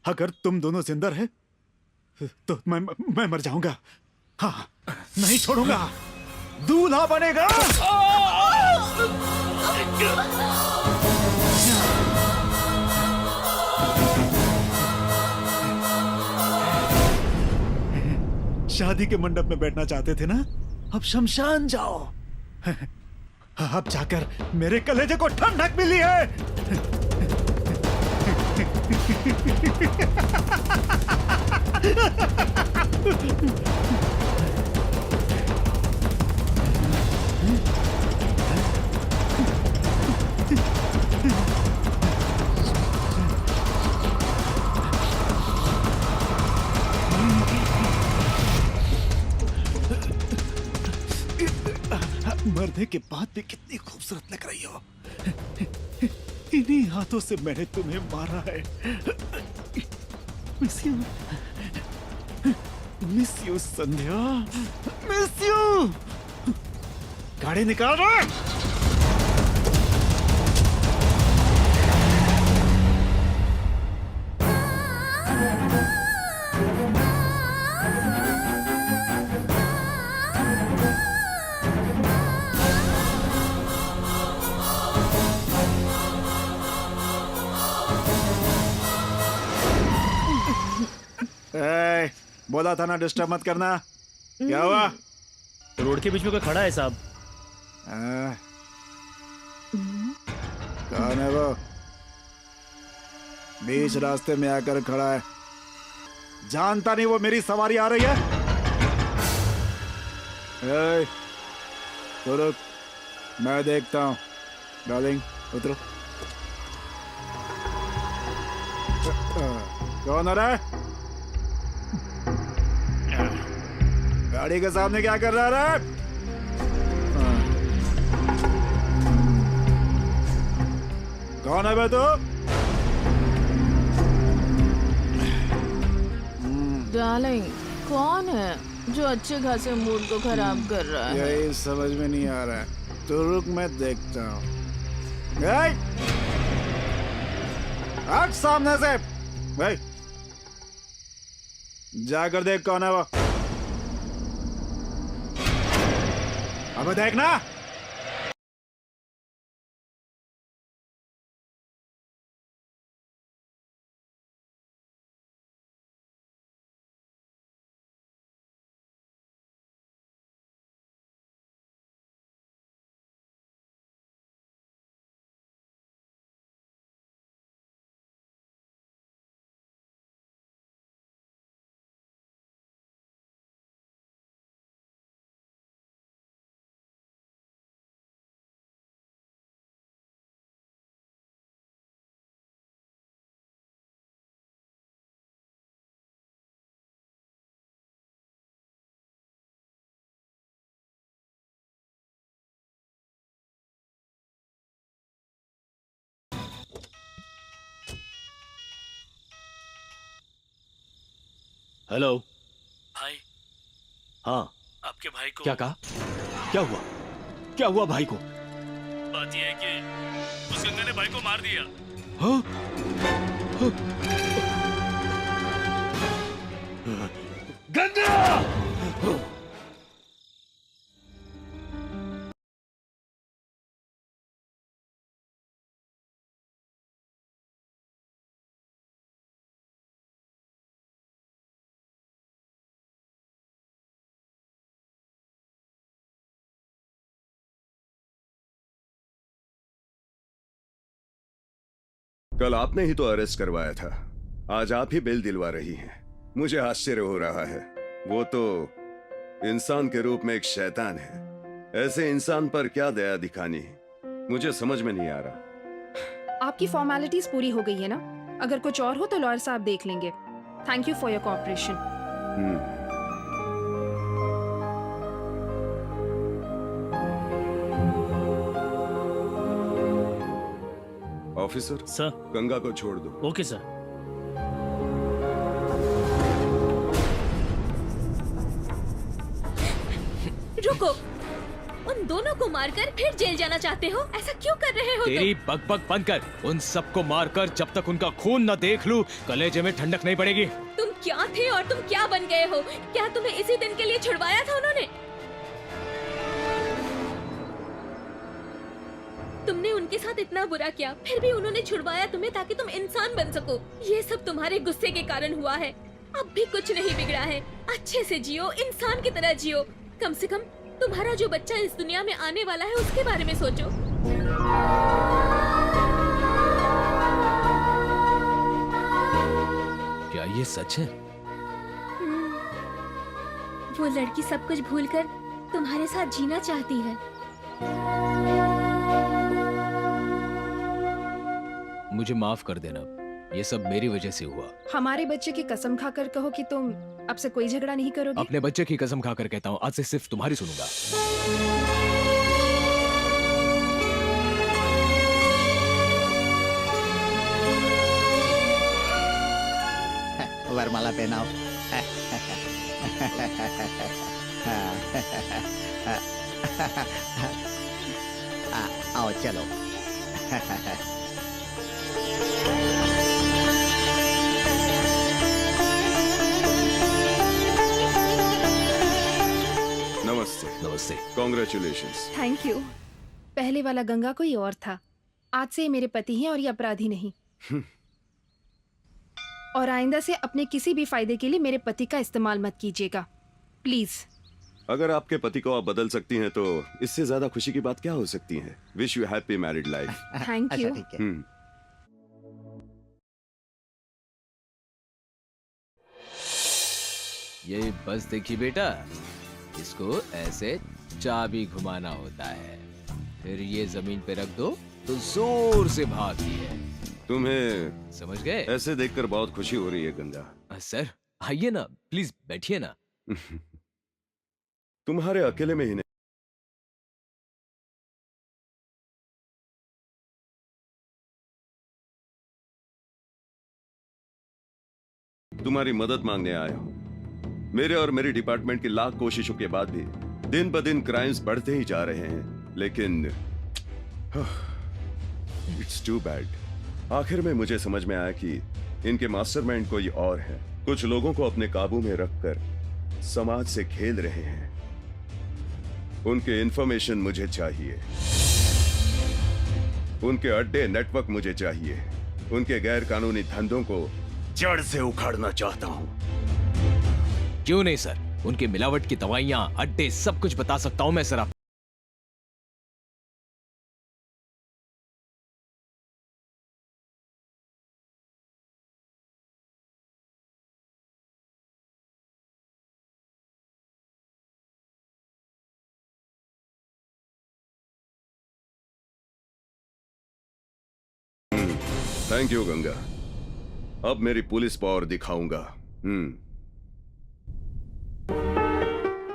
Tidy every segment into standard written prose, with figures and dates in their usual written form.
अगर तुम दोनों जिंदा रहे तो मैं मर जाऊंगा। हाँ, नहीं छोड़ूंगा। दूल्हा बनेगा। शादी के मंडप में बैठना चाहते थे ना? अब शमशान जाओ। अब जाकर मेरे कलेजे को ठंडक मिली है। मरने के बाद भी कितनी खूबसूरत लग रही हो। इन्हीं हाथों से मैंने तुम्हें मारा है। Miss you Sandhya, miss you. गाड़ी निकाल रहे। बोला था ना डिस्टर्ब मत करना। क्या हुआ? रोड के बीच में कोई खड़ा है साहब। कौन है वो? बीच रास्ते में आकर खड़ा है। जानता नहीं वो मेरी सवारी आ रही है? तो रुक, मैं देखता हूँ। डार्लिंग उतरो। कौन आ रहा है? गाड़ी के सामने क्या कर रहा है? कौन है बे तू? डार्लिंग, कौन है जो अच्छे खासे मूड को खराब कर रहा है? यही समझ में नहीं आ रहा है। तो रुक, मैं देखता हूँ। हट सामने से। भाई जाकर देख कौन है वो। अब देखना। हेलो भाई। हाँ, आपके भाई को क्या कहा? क्या हुआ? क्या हुआ भाई को? बात यह है कि उस गंगा ने भाई को मार दिया। हाँ? गंगा! कल आपने ही तो अरेस्ट करवाया था, आज आप ही बेल दिलवा रही हैं। मुझे आश्चर्य हो रहा है। वो तो इंसान के रूप में एक शैतान है। ऐसे इंसान पर क्या दया दिखानी, मुझे समझ में नहीं आ रहा। आपकी फॉर्मेलिटीज पूरी हो गई है ना? अगर कुछ और हो तो लॉयर साहब देख लेंगे। Thank you for your cooperation. Officer sir. Ganga को छोड़ दो। Okay sir. रुको, उन दोनों को मारकर फिर जेल जाना चाहते हो? ऐसा क्यों कर रहे हो तेरी बकबक बंद कर। उन सबको मारकर जब तक उनका खून न देख लूं, कलेजे में ठंडक नहीं पड़ेगी। तुम क्या थे और तुम क्या बन गए हो? क्या तुम्हें इसी दिन के लिए छुड़वाया था उन्होंने? तुमने उनके साथ इतना बुरा किया, फिर भी उन्होंने छुड़वाया तुम्हें ताकि तुम इंसान बन सको। ये सब तुम्हारे गुस्से के कारण हुआ है। अब भी कुछ नहीं बिगड़ा है। अच्छे से जियो, इंसान की तरह जियो। कम से कम तुम्हारा जो बच्चा इस दुनिया में आने वाला है उसके बारे में सोचो। क्या ये सच है? वो लड़की सब कुछ भूलकर तुम्हारे साथ जीना चाहती है। मुझे माफ कर देना, ये सब मेरी वजह से हुआ। हमारे बच्चे की कसम खाकर कहो कि तुम अब से कोई झगड़ा नहीं करोगे। अपने बच्चे की कसम खाकर कहता हूँ, आज से सिर्फ तुम्हारी सुनूंगा। वरमाला पहनाओ। आओ चलो। नमस्ते। नमस्ते। कॉन्ग्रेचुलेशंस। Thank you. पहले वाला गंगा कोई और था, आज से ये मेरे पति हैं और ये अपराधी नहीं। और आइंदा से अपने किसी भी फायदे के लिए मेरे पति का इस्तेमाल मत कीजिएगा, प्लीज। अगर आपके पति को आप बदल सकती हैं तो इससे ज्यादा खुशी की बात क्या हो सकती है। Wish you happy married life. Thank you. ठीक है। ये बस देखी बेटा, इसको ऐसे चाबी घुमाना होता है, फिर ये जमीन पे रख दो तो जोर से भागती है। तुम्हें समझ गए? ऐसे देखकर बहुत खुशी हो रही है गंगा। सर आइए ना, प्लीज बैठिए ना। तुम्हारे अकेले में ही नहीं, तुम्हारी मदद मांगने आया हूं। मेरे और मेरी डिपार्टमेंट की लाख कोशिशों के बाद भी दिन ब दिन क्राइम्स बढ़ते ही जा रहे हैं, लेकिन इट्स टू बैड। आखिर में मुझे समझ में आया कि इनके मास्टरमाइंड कोई और है। कुछ लोगों को अपने काबू में रखकर समाज से खेल रहे हैं। उनके इंफॉर्मेशन मुझे चाहिए, उनके अड्डे नेटवर्क मुझे चाहिए, उनके गैर कानूनी धंधों को जड़ से उखाड़ना चाहता हूं। क्यों नहीं सर, उनके मिलावट की दवाइयां, अड्डे, सब कुछ बता सकता हूं मैं सर। Thank you Ganga. अब मेरी पुलिस पावर दिखाऊंगा।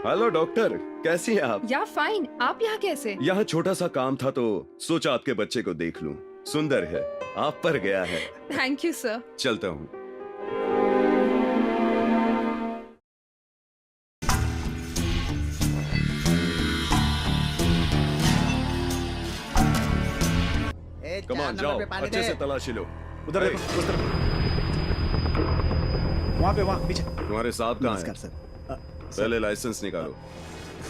हेलो डॉक्टर, कैसी हैं आप? या फाइन। आप यहाँ कैसे? यहाँ छोटा सा काम था तो सोचा आपके बच्चे को देख लूं। सुंदर है, आप पर गया है। Thank you sir. चलता हूँ। कमान जाओ, अच्छे से तलाशी लो। उधर देखो, उस तरफ। वहाँ पीछे। तुम्हारे साहब कहाँ हैं? सर। पहले लाइसेंस निकालो।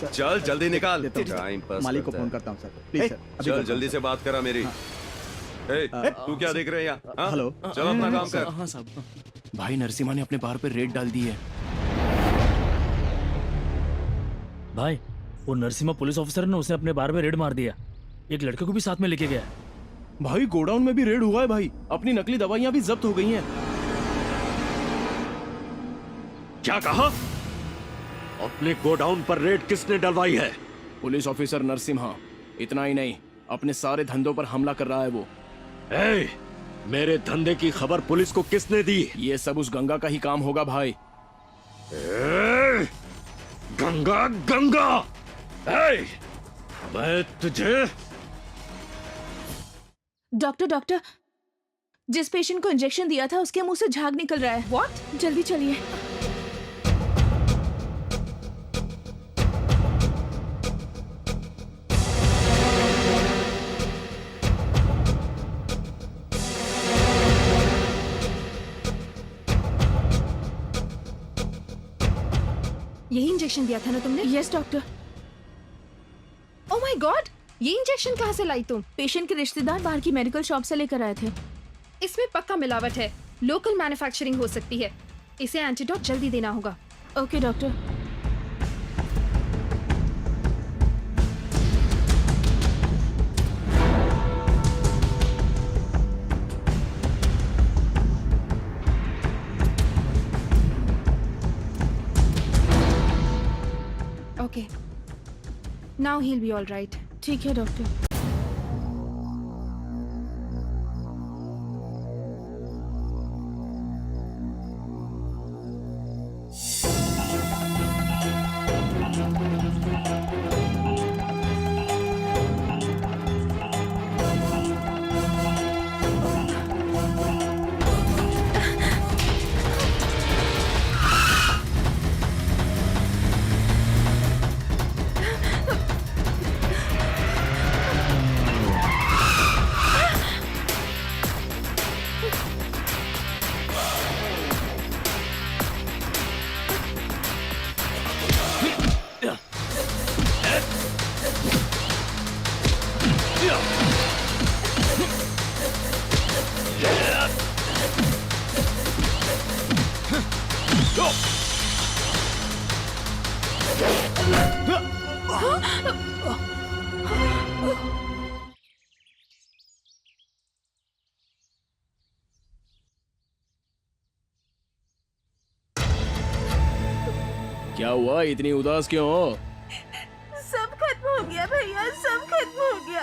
चल जल्दी निकाल। टाइम पास मालिक को करता फोन है। करता हूँ सर, प्लीज सर। चल जल्दी से बात करा मेरी। तू क्या देख रहे हैं यहाँ? हाँ? हेलो। चल अपना काम कर। हाँ साहब। भाई नरसिम्हा ने अपने बार पे रेड डाल दी है। भाई वो नरसिम्हा पुलिस ऑफिसर है ना, उसने अपने बार पे रेड मार दिया। एक लड़के को भी साथ में लेके गया। भाई गोडाउन में भी रेड हुआ है भाई, अपनी नकली दवाइयां भी जब्त हो गई हैं। क्या कहा? अपने गोडाउन पर रेड किसने डलवाई है? Police officer Narasimha. इतना ही नहीं, अपने सारे धंधों पर हमला कर रहा है वो। मेरे धंधे की खबर पुलिस को किसने दी? ये सब उस गंगा का ही काम होगा भाई। गंगा गंगा, मैं तुझे। डॉक्टर, जिस पेशेंट को इंजेक्शन दिया था उसके मुंह से झाग निकल रहा है। व्हाट? जल्दी चलिए। यही इंजेक्शन दिया था ना तुमने? Yes doctor. Oh my God, ये इंजेक्शन कहाँ से लाई तुम? पेशेंट के रिश्तेदार बाहर की मेडिकल शॉप से लेकर आए थे। इसमें पक्का मिलावट है, लोकल मैन्युफैक्चरिंग हो सकती है। इसे एंटीडोट जल्दी देना होगा। Okay doctor. Okay, now he will be all right. ठीक है डॉक्टर। क्या हुआ, इतनी उदास क्यों हो? सब खत्म हो गया भैया, सब खत्म हो गया।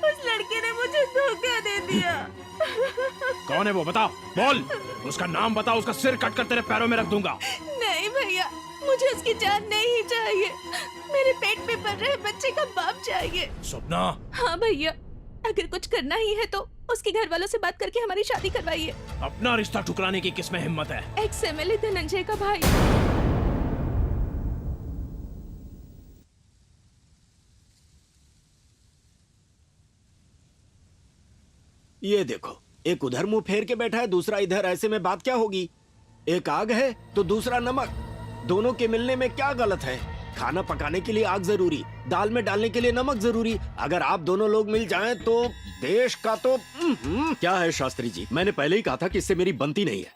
उस लड़के ने मुझे धोखा दे दिया। कौन है वो, बता, बोल। उसका नाम बता, उसका सिर कट कर तेरे पैरों में रख दूंगा। नहीं भैया, मुझे उसकी जान नहीं चाहिए। मेरे पेट में पल रहे बच्चे का बाप चाहिए। सपना। हाँ भैया, अगर कुछ करना ही है तो उसके घर वालों से बात करके हमारी शादी करवाइए। अपना रिश्ता ठुकराने की किसमें हिम्मत है? एक्स एमएलए धनंजय का भाई। ये देखो, एक उधर मुंह फेर के बैठा है, दूसरा इधर। ऐसे में बात क्या होगी? एक आग है तो दूसरा नमक। दोनों के मिलने में क्या गलत है? खाना पकाने के लिए आग जरूरी, दाल में डालने के लिए नमक जरूरी। अगर आप दोनों लोग मिल जाएं तो देश का तो क्या है शास्त्री जी, मैंने पहले ही कहा था कि इससे मेरी बनती नहीं है,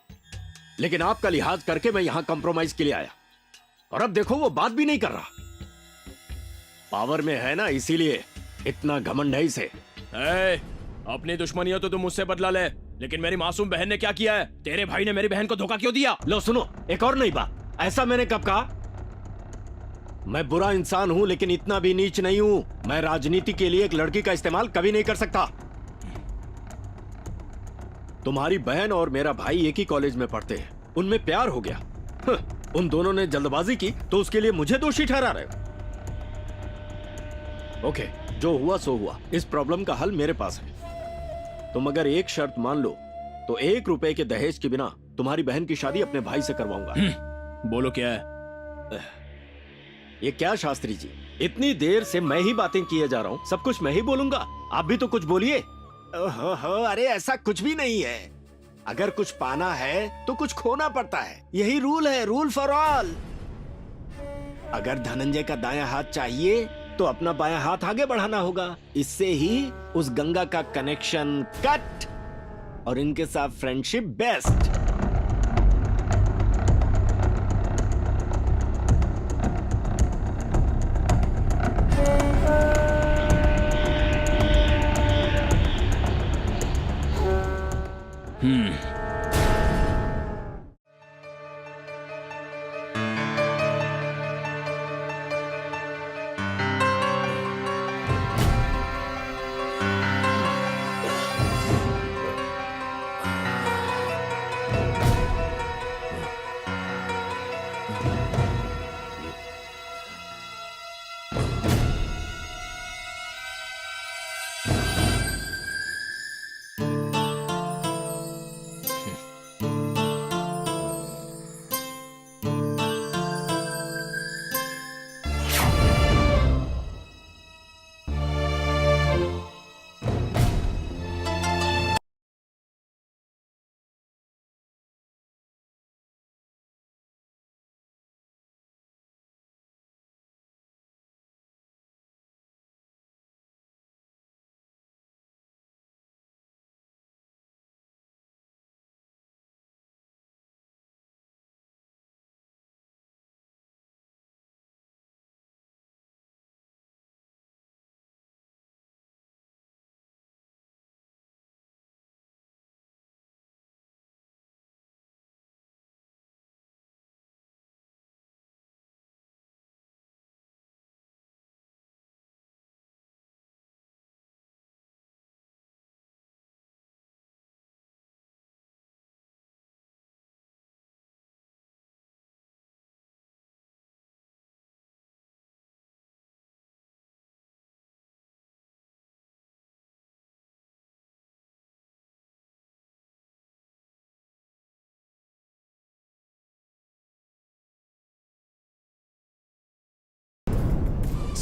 लेकिन आपका लिहाज करके मैं यहाँ कंप्रोमाइज के लिए आया। और अब देखो वो बात भी नहीं कर रहा। पावर में है ना, इसीलिए इतना घमंड है इसे। अपनी दुश्मनी हो तो तुम मुझसे बदला ले, लेकिन मेरी मासूम बहन ने क्या किया है? तेरे भाई ने मेरी बहन को धोखा क्यों दिया? लो सुनो, एक और नई बात। ऐसा मैंने कब कहा? मैं बुरा इंसान हूं, लेकिन इतना भी नीच नहीं हूं। मैं राजनीति के लिए एक लड़की का इस्तेमाल कभी नहीं कर सकता। तुम्हारी बहन और मेरा भाई एक ही कॉलेज में पढ़ते हैं, उनमें प्यार हो गया। उन दोनों ने जल्दबाजी की तो उसके लिए मुझे दोषी ठहरा रहे हो। ओके, जो हुआ सो हुआ। इस प्रॉब्लम का हल मेरे पास है। तुम अगर एक शर्त मान लो तो 1 रुपए के दहेज के बिना तुम्हारी बहन की शादी अपने भाई से करवाऊंगा। बोलो क्या है? ये क्या शास्त्री जी, इतनी देर से मैं ही बातें किए जा रहा हूँ, सब कुछ मैं ही बोलूंगा, आप भी तो कुछ बोलिए। अरे ऐसा कुछ भी नहीं है। अगर कुछ पाना है तो कुछ खोना पड़ता है, यही रूल है, रूल फॉर ऑल। अगर धनंजय का दायां हाथ चाहिए तो अपना बायां हाथ आगे बढ़ाना होगा। इससे ही उस गंगा का कनेक्शन कट और इनके साथ फ्रेंडशिप बेस्ट।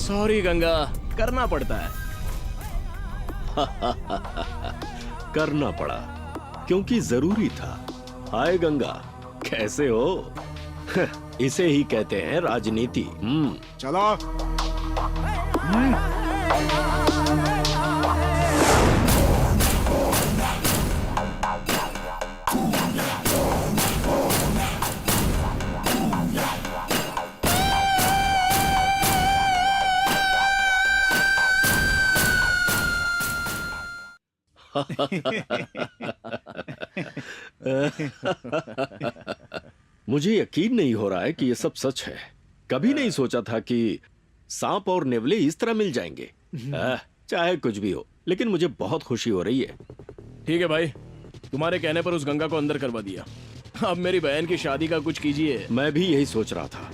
सॉरी गंगा, करना पड़ता है। करना पड़ा क्योंकि जरूरी था। हाय गंगा, कैसे हो? इसे ही कहते हैं राजनीति। चलो। मुझे यकीन नहीं हो रहा है कि ये सब सच है। कभी नहीं सोचा था कि सांप और नेवले इस तरह मिल जाएंगे। चाहे कुछ भी हो, लेकिन मुझे बहुत खुशी हो रही है। ठीक है भाई, तुम्हारे कहने पर उस गंगा को अंदर करवा दिया। अब मेरी बहन की शादी का कुछ कीजिए। मैं भी यही सोच रहा था।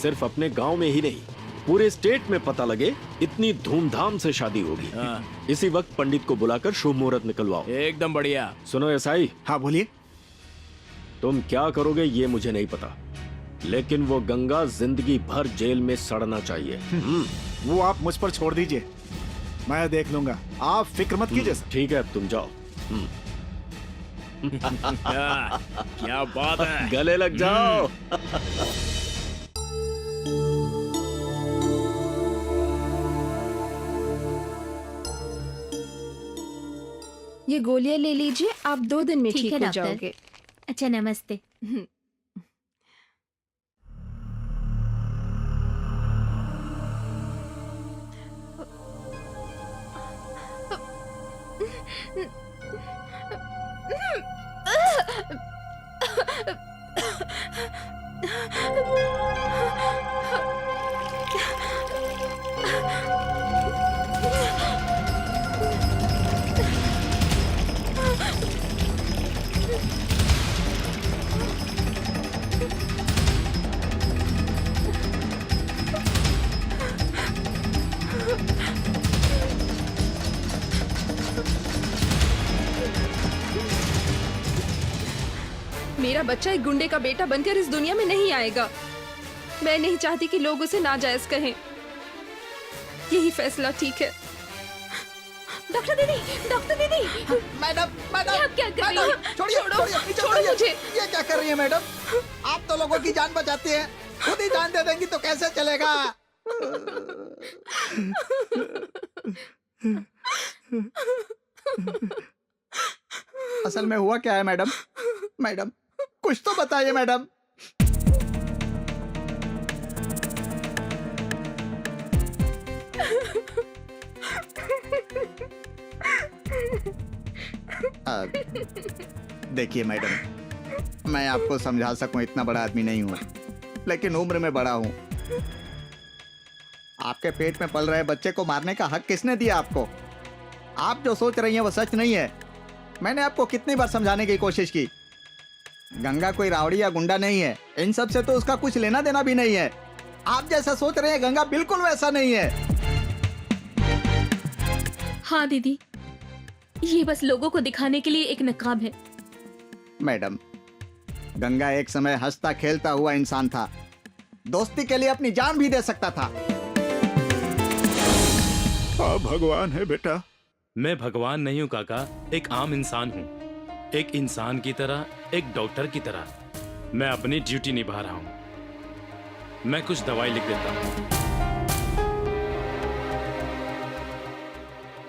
सिर्फ अपने गांव में ही नहीं, पूरे स्टेट में पता लगे इतनी धूमधाम से शादी होगी। इसी वक्त पंडित को बुलाकर शुभ मुहूर्त निकलवाओ। एकदम बढ़िया। सुनो एसआई। हाँ बोलिए। तुम क्या करोगे ये मुझे नहीं पता, लेकिन वो गंगा जिंदगी भर जेल में सड़ना चाहिए। वो आप मुझ पर छोड़ दीजिए, मैं देख लूंगा, आप फिक्र मत कीजिए। ठीक है, अब तुम जाओ। क्या बात है, गले लग जाओ। ये गोलियां ले लीजिए, आप 2 दिन में ठीक ठीक है हो डॉक्टर। जाओगे। अच्छा, नमस्ते। मेरा बच्चा एक गुंडे का बेटा बनकर इस दुनिया में नहीं आएगा। मैं नहीं चाहती कि लोग उसे नाजायज कहें। यही फैसला ठीक है। डॉक्टर दीदी, डॉक्टर दीदी। मैडम, मैडम, आप क्या कर रही हैं? छोड़िए, छोड़ो मुझे। ये क्या कर रही है मैडम? आप तो लोगों की जान बचाती हैं, खुद ही जान दे देंगी तो कैसे चलेगा? असल में हुआ क्या है मैडम? मैडम, कुछ तो बताइए मैडम। देखिए मैडम, मैं आपको समझा सकूं इतना बड़ा आदमी नहीं हूं, लेकिन उम्र में बड़ा हूं। आपके पेट में पल रहे बच्चे को मारने का हक किसने दिया आपको? आप जो सोच रही हैं वो सच नहीं है। मैंने आपको कितनी बार समझाने की कोशिश की। गंगा कोई रावड़ी या गुंडा नहीं है, इन सब से तो उसका कुछ लेना देना भी नहीं है। आप जैसा सोच रहे हैं गंगा बिल्कुल वैसा नहीं है। हाँ दीदी, ये बस लोगों को दिखाने के लिए एक नकाब है। मैडम, गंगा एक समय हंसता खेलता हुआ इंसान था, दोस्ती के लिए अपनी जान भी दे सकता था। आप भगवान है बेटा। मैं भगवान नहीं हूँ काका, एक आम इंसान हूँ। एक इंसान की तरह, एक डॉक्टर की तरह मैं अपनी ड्यूटी निभा रहा हूँ। मैं कुछ दवाई लिख देता हूँ।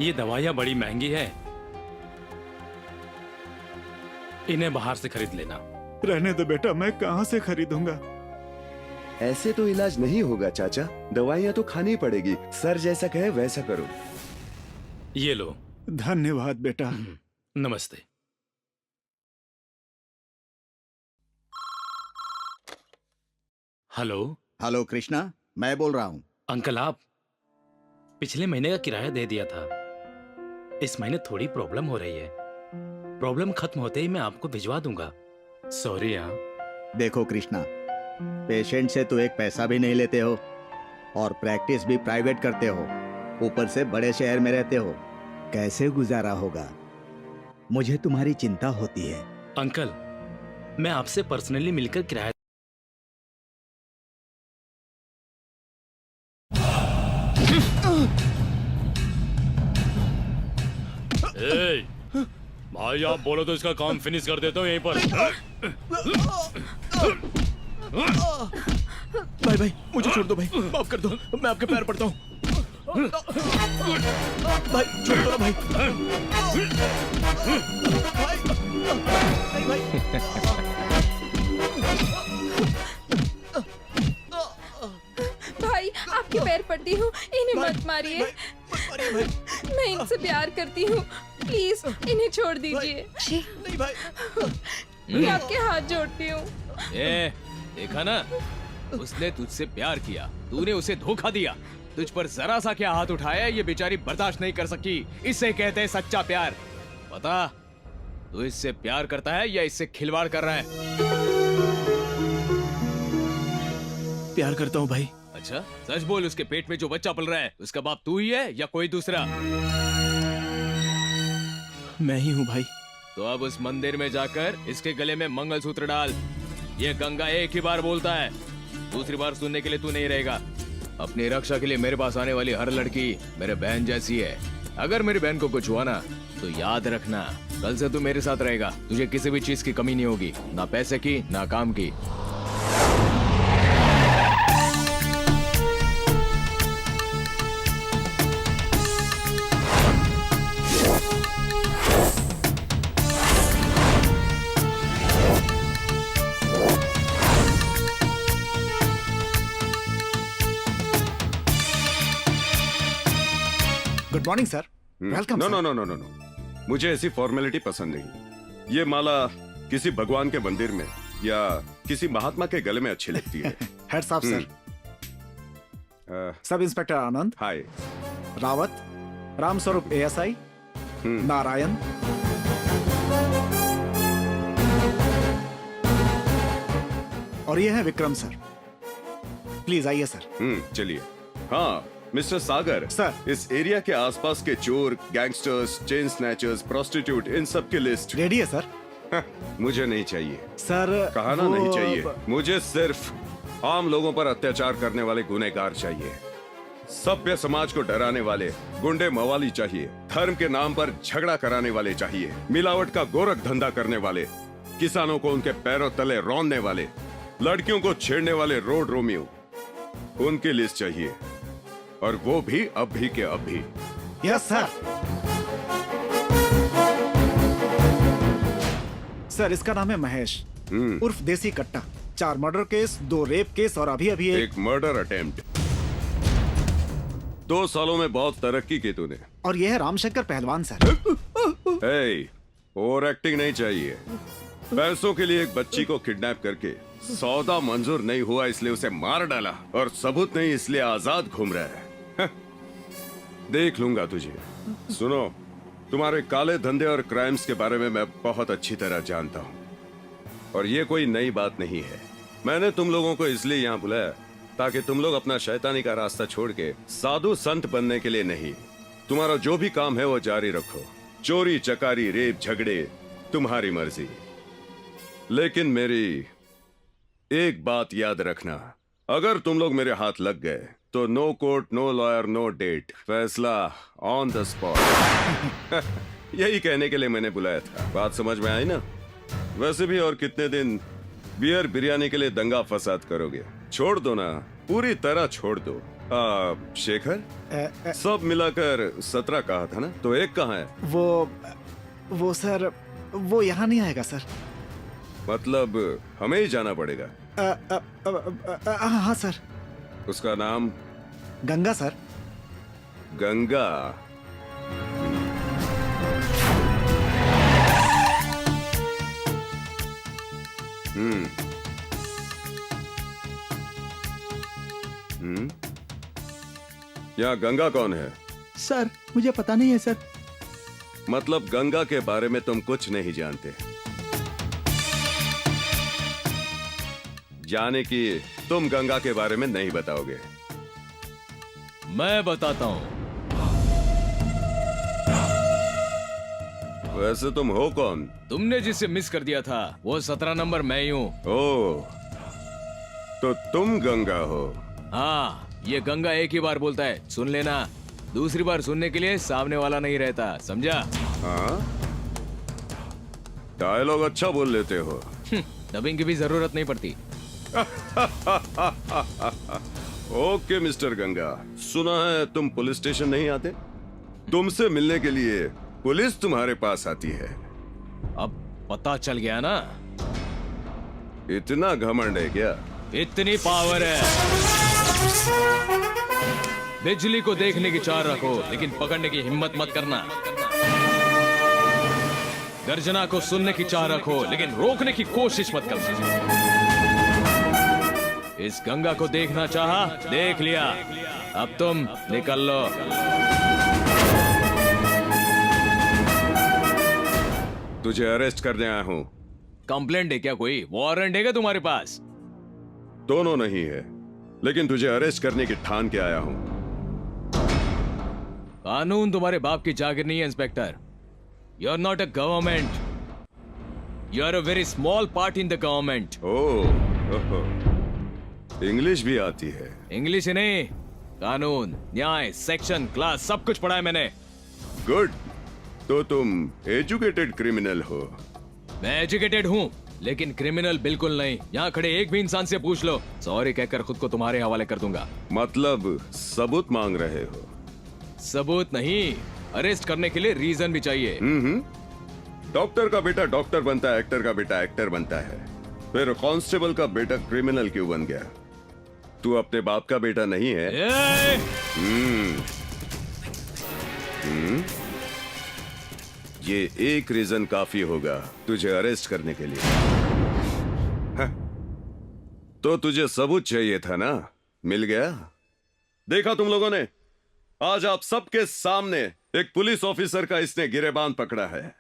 ये दवाइयाँ बड़ी महंगी है, इन्हें बाहर से खरीद लेना। रहने दो बेटा, मैं कहाँ से खरीदूंगा? ऐसे तो इलाज नहीं होगा चाचा, दवाइयाँ तो खानी पड़ेगी। सर जैसा कहे वैसा करो। ये लो। धन्यवाद बेटा। नमस्ते। हेलो। हेलो कृष्णा, मैं बोल रहा हूँ। अंकल, आप पिछले महीने का किराया दे दिया था। इस महीने थोड़ी प्रॉब्लम हो रही है। प्रॉब्लम खत्म होते ही मैं आपको भिजवा दूंगा। सॉरी। हाँ देखो कृष्णा, पेशेंट से तो एक पैसा भी नहीं लेते हो और प्रैक्टिस भी प्राइवेट करते हो, ऊपर से बड़े शहर में रहते हो, कैसे गुजारा होगा? मुझे तुम्हारी चिंता होती है। अंकल, मैं आपसे पर्सनली मिलकर किराया भाई आप बोलो तो इसका काम फिनिश कर देता हूँ यहीं पर। भाई भाई मुझे छोड़ दो भाई, माफ कर दो, मैं आपके पैर पड़ता हूँ। भाई छोड़ दो ना भाई। भाई आपके पैर पड़ती हूँ, इन्हें मत मारिए। मैं इनसे प्यार करती हूँ, प्लीज इन्हें छोड़ दीजिए। नहीं भाई। मैं आपके हाथ जोड़ती हूँ। ए, देखा ना, उसने तुझसे प्यार किया, तूने उसे धोखा दिया। तुझ पर जरा सा क्या हाथ उठाया, ये बेचारी बर्दाश्त नहीं कर सकी। इसे कहते हैं सच्चा प्यार। बता, तू इससे प्यार करता है या इससे खिलवाड़ कर रहा है? प्यार करता हूँ भाई। अच्छा, सच बोल, उसके पेट में जो बच्चा पल रहा है उसका बाप तू ही है या कोई दूसरा? मैं ही हूँ भाई। तो अब उस मंदिर में जाकर इसके गले में मंगलसूत्र डाल। ये गंगा एक ही बार बोलता है, दूसरी बार सुनने के लिए तू नहीं रहेगा। अपनी रक्षा के लिए मेरे पास आने वाली हर लड़की मेरे बहन जैसी है। अगर मेरी बहन को कुछ हुआ ना तो याद रखना, कल से तू मेरे साथ रहेगा। तुझे किसी भी चीज की कमी नहीं होगी, ना पैसे की ना काम की। Good morning sir. Welcome. No no no no no no, मुझे ऐसी फॉर्मेलिटी पसंद नहीं। ये माला किसी भगवान के मंदिर में या किसी महात्मा के गले में अच्छी लगती है। Hats off sir. Sub inspector Anand. Hi. Rawat, Ram Swaroop ASI, Narayan. और ये है विक्रम सर। प्लीज आइए सर। चलिए। हाँ मिस्टर सागर सर, इस एरिया के आसपास के चोर, गैंगस्टर्स, चेन स्नैचर्स, प्रोस्टिट्यूट, इन सब की लिस्ट रेडी है सर। मुझे नहीं चाहिए सर। कहा ना, नहीं चाहिए। मुझे सिर्फ आम लोगों पर अत्याचार करने वाले गुनहगार चाहिए। सभ्य समाज को डराने वाले गुंडे मवाली चाहिए। धर्म के नाम पर झगड़ा कराने वाले चाहिए। मिलावट का गोरख धंधा करने वाले, किसानों को उनके पैरों तले रौंदने वाले, लड़कियों को छेड़ने वाले रोड रोमियो, उनकी लिस्ट चाहिए। और वो भी अभी के अभी। Yes sir. सर इसका नाम है महेश उर्फ देसी कट्टा। 4 मर्डर केस, 2 रेप केस और अभी अभी एक मर्डर अटेम्प्ट। 2 सालों में बहुत तरक्की की तूने। और ये है रामशंकर पहलवान सर। ओवर एक्टिंग नहीं चाहिए। पैसों के लिए एक बच्ची को किडनैप करके सौदा मंजूर नहीं हुआ इसलिए उसे मार डाला, और सबूत नहीं इसलिए आजाद घूम रहा है। देख लूंगा तुझे। सुनो, तुम्हारे काले धंधे और क्राइम्स के बारे में मैं बहुत अच्छी तरह जानता हूँ, और ये कोई नई बात नहीं है। मैंने तुम लोगों को इसलिए यहाँ बुलाया ताकि तुम लोग अपना शैतानी का रास्ता छोड़ के साधु संत बनने के लिए नहीं, तुम्हारा जो भी काम है वो जारी रखो। चोरी चकारी, रेप, झगड़े, तुम्हारी मर्जी। लेकिन मेरी एक बात याद रखना, अगर तुम लोग मेरे हाथ लग गए तो no court, no lawyer, no date, फैसला ऑन द स्पॉट। यही कहने के लिए मैंने बुलाया था। बात समझ में आई ना? वैसे भी और कितने दिन बियर बिरयानी के लिए दंगा फसाद करोगे? छोड़ दो ना, पूरी तरह छोड़ दो। शेखर, सब मिलाकर 17 कहा था ना, तो एक कहाँ है? वो सर, वो यहाँ नहीं आएगा सर। मतलब हमें ही जाना पड़ेगा? हाँ सर। उसका नाम? गंगा सर। गंगा। यहाँ गंगा कौन है? सर मुझे पता नहीं है सर। मतलब गंगा के बारे में तुम कुछ नहीं जानते? जाने की तुम गंगा के बारे में नहीं बताओगे? मैं बताता हूँ। वैसे तुम हो कौन? तुमने जिसे मिस कर दिया था वो 17 नंबर मैं ही हूँ। ओह, तो तुम गंगा हो? हाँ, ये गंगा एक ही बार बोलता है, सुन लेना। दूसरी बार सुनने के लिए सामने वाला नहीं रहता, समझा? हाँ, डायलॉग अच्छा बोल लेते हो। डबिंग की भी जरूरत नहीं पड़ती। ओके मिस्टर गंगा, सुना है तुम पुलिस स्टेशन नहीं आते? तुमसे मिलने के लिए पुलिस तुम्हारे पास आती है। अब पता चल गया ना? इतना घमंड है क्या? इतनी पावर है। बिजली को देखने की चाह रखो, लेकिन पकड़ने की हिम्मत मत करना। गर्जना को सुनने की चाह रखो, लेकिन रोकने की कोशिश मत करना। इस गंगा को देखना चाहा, देख लिया, अब तुम निकल लो। तुझे अरेस्ट करने आया हूं। कंप्लेंट है क्या? कोई वारंट है क्या तुम्हारे पास? दोनों नहीं है, लेकिन तुझे अरेस्ट करने की ठान के आया हूं। कानून तुम्हारे बाप की जागीर नहीं है inspector. You are not a government, you are a very small part in the government. Oh, English भी आती है? इंग्लिश ही नहीं, कानून, न्याय, सेक्शन, क्लास सब कुछ पढ़ा है मैंने। गुड, तो तुम एजुकेटेड क्रिमिनल हो। मैं एजुकेटेड हूँ, लेकिन क्रिमिनल बिल्कुल नहीं। यहाँ खड़े एक भी इंसान से पूछ लो, सॉरी कहकर खुद को तुम्हारे हवाले कर दूंगा। मतलब सबूत मांग रहे हो? सबूत नहीं, अरेस्ट करने के लिए रीजन भी चाहिए। डॉक्टर का बेटा डॉक्टर बनता है, एक्टर का बेटा एक्टर बनता है, फिर कांस्टेबल का बेटा क्रिमिनल क्यों बन गया? तू अपने बाप का बेटा नहीं है? ये एक रीजन काफी होगा तुझे अरेस्ट करने के लिए। हाँ। तो तुझे सबूत चाहिए था ना, मिल गया। देखा तुम लोगों ने, आज आप सबके सामने एक पुलिस ऑफिसर का इसने गिरेबान पकड़ा है।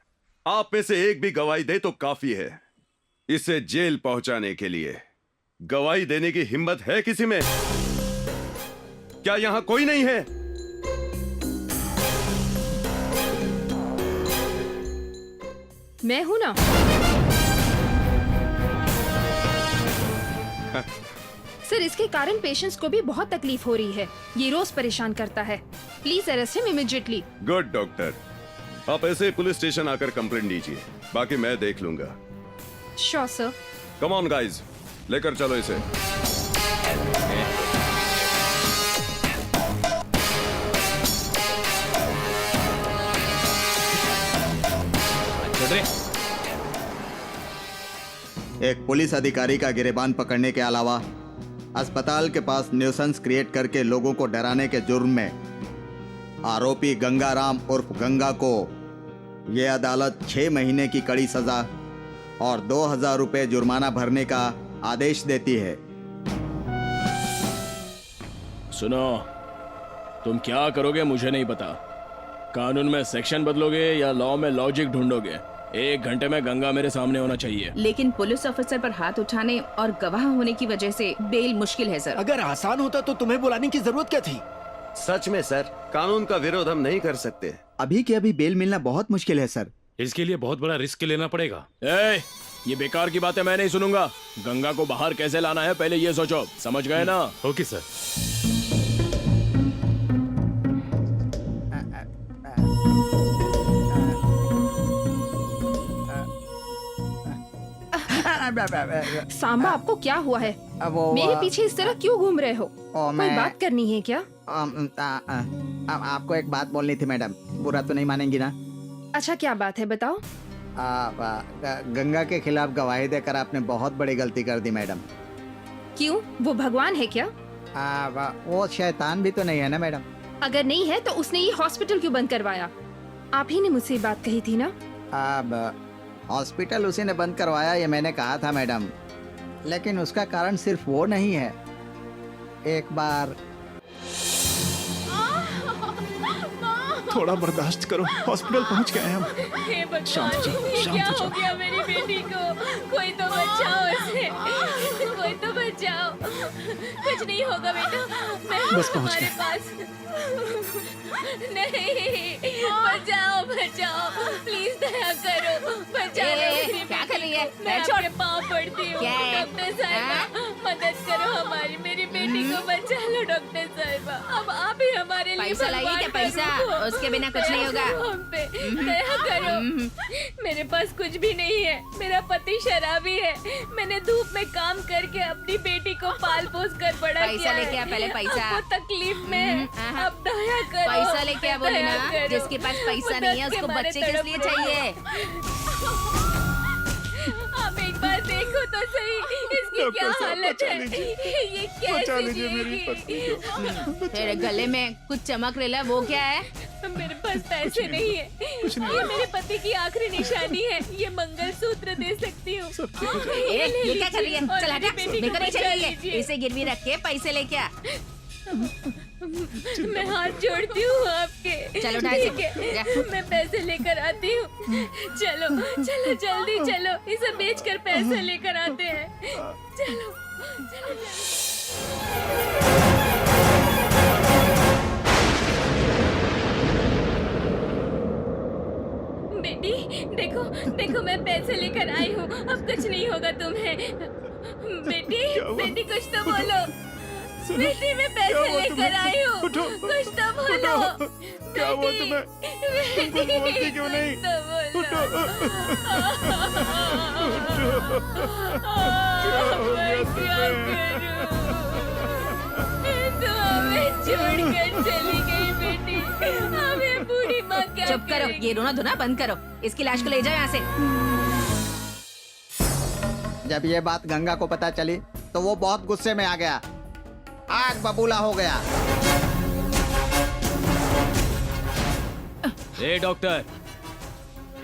आप में से एक भी गवाही दे तो काफी है इसे जेल पहुंचाने के लिए। गवाही देने की हिम्मत है किसी में? क्या यहां कोई नहीं है? मैं हूं ना। सर, इसके कारण पेशेंट्स को भी बहुत तकलीफ हो रही है। ये रोज परेशान करता है। Please arrest him immediately. Good doctor, आप ऐसे पुलिस स्टेशन आकर कंप्लेंट दीजिए, बाकी मैं देख लूंगा। Sure sir. Come on guys, लेकर चलो इसे। एक पुलिस अधिकारी का गिरेबान पकड़ने के अलावा अस्पताल के पास न्यूसेंस क्रिएट करके लोगों को डराने के जुर्म में आरोपी गंगाराम उर्फ गंगा को यह अदालत 6 महीने की कड़ी सजा और 2000 रुपए जुर्माना भरने का आदेश देती है। सुनो, तुम क्या करोगे मुझे नहीं पता। कानून में सेक्शन बदलोगे या लॉ में लॉजिक ढूंढोगे? 1 घंटे में गंगा मेरे सामने होना चाहिए। लेकिन पुलिस ऑफिसर पर हाथ उठाने और गवाह होने की वजह से बेल मुश्किल है सर। अगर आसान होता तो तुम्हें बुलाने की जरूरत क्या थी? सच में सर, कानून का विरोध हम नहीं कर सकते। अभी के अभी बेल मिलना बहुत मुश्किल है सर। इसके लिए बहुत बड़ा रिस्क लेना पड़ेगा। ये बेकार की बातें मैं नहीं सुनूंगा। गंगा को बाहर कैसे लाना है पहले ये सोचो, समझ गए ना? Okay sir. सांबा, आपको क्या हुआ है? मेरे पीछे इस तरह क्यों घूम रहे हो? कोई बात करनी है क्या? आपको एक बात बोलनी थी मैडम, बुरा तो नहीं मानेंगी ना? अच्छा, क्या बात है बताओ। गंगा के खिलाफ गवाही देकर आपने बहुत बड़ी गलती कर दी मैडम। क्यों? वो भगवान है क्या? वो शैतान भी तो नहीं है ना मैडम? अगर नहीं है तो उसने ये हॉस्पिटल क्यों बंद करवाया? आप ही ने मुझसे ये बात कही थी ना? हॉस्पिटल उसी ने बंद करवाया, ये मैंने कहा था मैडम, लेकिन उसका कारण सिर्फ वो नहीं है। एक बार थोड़ा बर्दाश्त करो, हॉस्पिटल पहुंच गए हम। हे भगवान, शांत हो जाओ, ये शांत क्या हो हो जाओ। गया मेरी बेटी को? कोई तो बचाओ उसे, कोई तो बचाओ। कुछ नहीं होगा बेटा, मैं हूँ बस पहुंच तुम्हारे गए। पास। नहीं, बचाओ बचाओ, प्लीज दया करो, बचा लो मेरी क्या बेटी कर रही है? को। मैं आपके पाँव पड़ती हूँ, क्या है? डॉक्टर साहब मदद करो हमारी, मेरी बेटी को बचा लो। चलो डॉक्टर साहिबा, अब आप ही हमारे लिए पैसा लाइए क्या? पैसा? उसके बिना कुछ नहीं होगा। हम पे दया करो। मेरे पास कुछ भी नहीं है, मेरा पति शराबी है। मैंने धूप में काम करके अपनी बेटी को पाल पोस कर बड़ा पैसा किया लेके आ, है। पहले पैसा। वो तकलीफ में है, अब दया करो। पैसा लेके आ, बोले दया ना, करो। जिसके पास पैसा वो नहीं है, दर्द के उसको मारे बच्चे किस तड़प लिए रही चाहिए? है। आप एक बार देखो तो सही, इसकी क्या हालत है। ये कैसे जिएगी? तेरे गले में कुछ चमक रहा है, वो क्या है? मेरे पास पैसे नहीं है। ये मेरे पति की आखिरी निशानी है। ये मंगलसूत्र दे सकती हूँ। ये क्या कर रही है? चल हटा, मेरे को नहीं चाहिए। इसे गिरवी रख के पैसे लेके आ। मैं हाथ जोड़ती हूँ आपके। चलो ढाई ठीक है, मैं पैसे लेकर आती हूँ। चलो चलो जल्दी चलो, इसे बेचकर पैसे लेकर आते हैं। चलो चलो बेटी, देखो देखो मैं पैसे लेकर आई हूँ। अब कुछ नहीं होगा तुम्हें। बेटी बेटी कुछ तो बोलो। बेटी मैं पैसे लेकर आई हूँ, कुछ तो बोलो। क्या हुआ तुम्हें? तुम कुछ बोलती क्यों नहीं? उठो। छोड़ कर चली गई बेटी। हमें बूढ़ी माँ क्या चुप करो, ये रोना धोना बंद करो। इसकी लाश को ले जाओ यहाँ से। जब ये बात गंगा को पता चली तो वो बहुत गुस्से में आ गया, आग बबूला हो गया। ए डॉक्टर,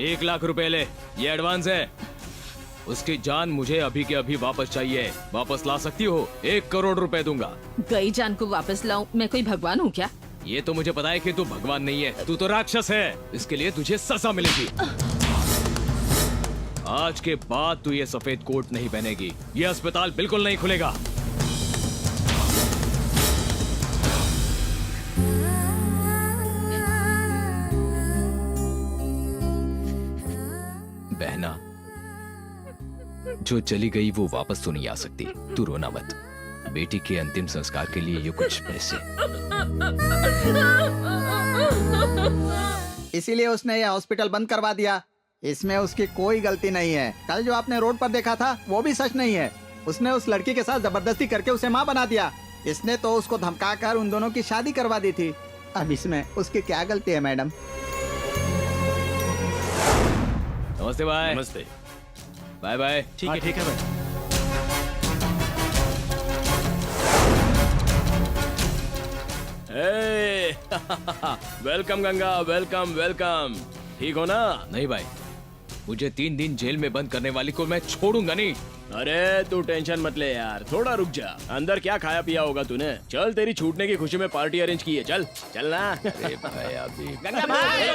1 लाख रुपए ले, ये एडवांस है। उसकी जान मुझे अभी के अभी वापस चाहिए। वापस ला सकती हो? 1 करोड़ रुपए दूंगा। गई जान को वापस लाऊं? मैं कोई भगवान हूँ क्या? ये तो मुझे पता है कि तू भगवान नहीं है, तू तो राक्षस है। इसके लिए तुझे सजा मिलेगी। आज के बाद तू ये सफेद कोट नहीं पहनेगी। ये अस्पताल बिल्कुल नहीं खुलेगा। बहना, जो चली गई वो वापस तो नहीं आ सकती। तू रोना मत। बेटी के अंतिम संस्कार के लिए ये कुछ पैसे। इसीलिए उसने ये हॉस्पिटल बंद करवा दिया। इसमें उसकी कोई गलती नहीं है। कल जो आपने रोड पर देखा था वो भी सच नहीं है। उसने उस लड़की के साथ जबरदस्ती करके उसे माँ बना दिया। इसने तो उसको धमकाकर उन दोनों की शादी करवा दी थी। अब इसमें उसकी क्या गलती है मैडम? नमस्ते भाई। नमस्ते। Bye bye. ठीक है भाई। Welcome Ganga, welcome welcome. ठीक हो ना? नहीं भाई, मुझे 3 दिन जेल में बंद करने वाली को मैं छोड़ूंगा नहीं। अरे तू टेंशन मत ले यार, थोड़ा रुक जा। अंदर क्या खाया पिया होगा तूने? चल, तेरी छूटने की खुशी में पार्टी अरेंज की है। चल चल ना। अरे भाई अभी गंगा भाई,